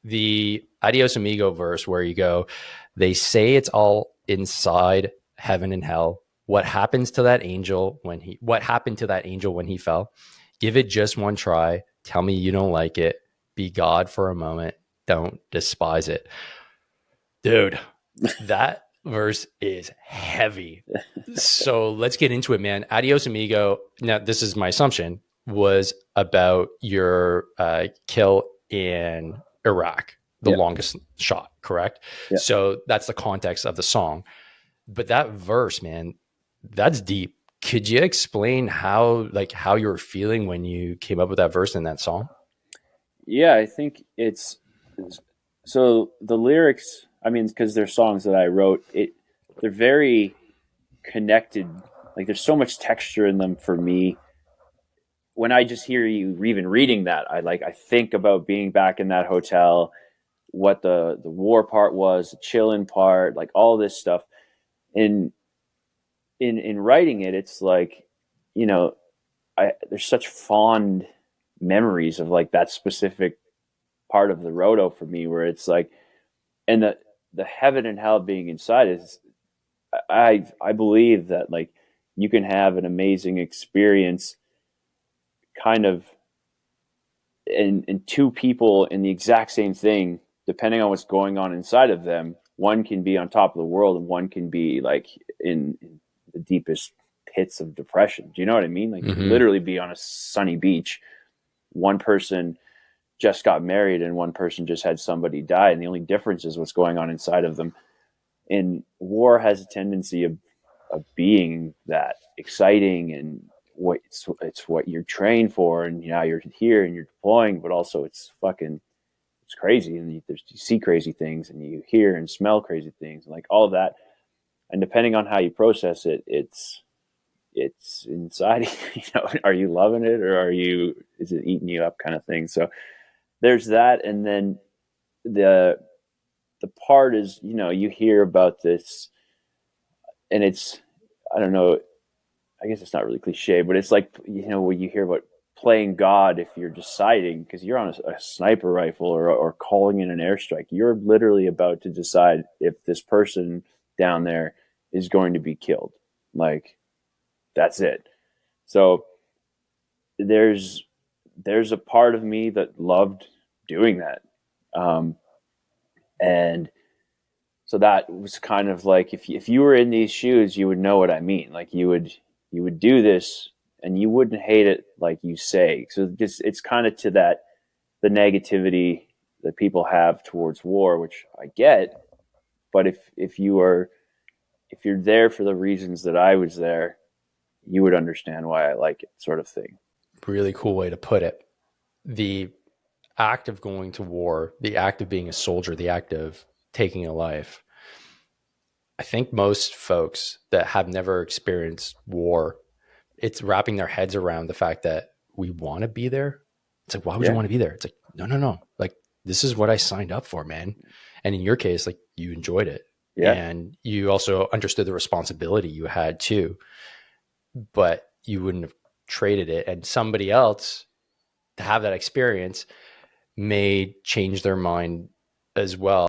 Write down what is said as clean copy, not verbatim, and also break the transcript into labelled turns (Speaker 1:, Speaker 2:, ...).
Speaker 1: The Adios Amigo verse where you go, they say it's all inside heaven and hell. What happened to that angel when he fell? Give it just one try. Tell me you don't like it. Be God for a moment. Don't despise it. Dude, that verse is heavy. So let's get into it, man. Adios Amigo. Now, this is my assumption, was about your kill in Iraq, the
Speaker 2: Yeah.
Speaker 1: longest shot, correct?
Speaker 2: Yeah.
Speaker 1: So that's the context of the song. But that verse, man, that's deep. Could you explain how you were feeling when you came up with that verse in that song?
Speaker 2: Yeah, I think so the lyrics, I mean, because they're songs that I wrote, they're very connected. Like there's so much texture in them for me. When I just hear you even reading that, I think about being back in that hotel, what the war part was, the chilling part, like all this stuff. And in writing it, it's like, you know, there's such fond memories of like that specific part of the roto for me, where it's like, and the heaven and hell being inside is, I believe that like you can have an amazing experience kind of in two people in the exact same thing, depending on what's going on inside of them. One can be on top of the world and one can be like in the deepest pits of depression. Do you know what I mean? Like you could
Speaker 1: Mm-hmm.
Speaker 2: literally be on a sunny beach. One person just got married and one person just had somebody die, and the only difference is what's going on inside of them. And war has a tendency of being that exciting, and it's what you're trained for, and now you're here and you're deploying, but also it's crazy, and you see crazy things and you hear and smell crazy things, and like all of that. And depending on how you process it, it's inside. Are you loving it, or is it eating you up, kind of thing? So there's that. And then the part is, you hear about this, and it's, I don't know, I guess it's not really cliche, but it's like, when you hear about playing God, if you're deciding, because you're on a sniper rifle or calling in an airstrike, you're literally about to decide if this person down there is going to be killed. Like, that's it. So there's a part of me that loved doing that. And so that was kind of like, if you were in these shoes, you would know what I mean. Like you would do this and you wouldn't hate it like you say. So it's kind of to that, the negativity that people have towards war, which I get. But if you're there for the reasons that I was there, you would understand why I like it, sort of thing.
Speaker 1: Really cool way to put it. The act of going to war, the act of being a soldier, the act of taking a life. I think most folks that have never experienced war, it's wrapping their heads around the fact that we want to be there. It's like, why would you
Speaker 2: Yeah.
Speaker 1: want to be there? It's like, no. Like, this is what I signed up for, man. And in your case, like, you enjoyed it.
Speaker 2: Yeah.
Speaker 1: And you also understood the responsibility you had too, but you wouldn't have traded it. And somebody else to have that experience may change their mind as well.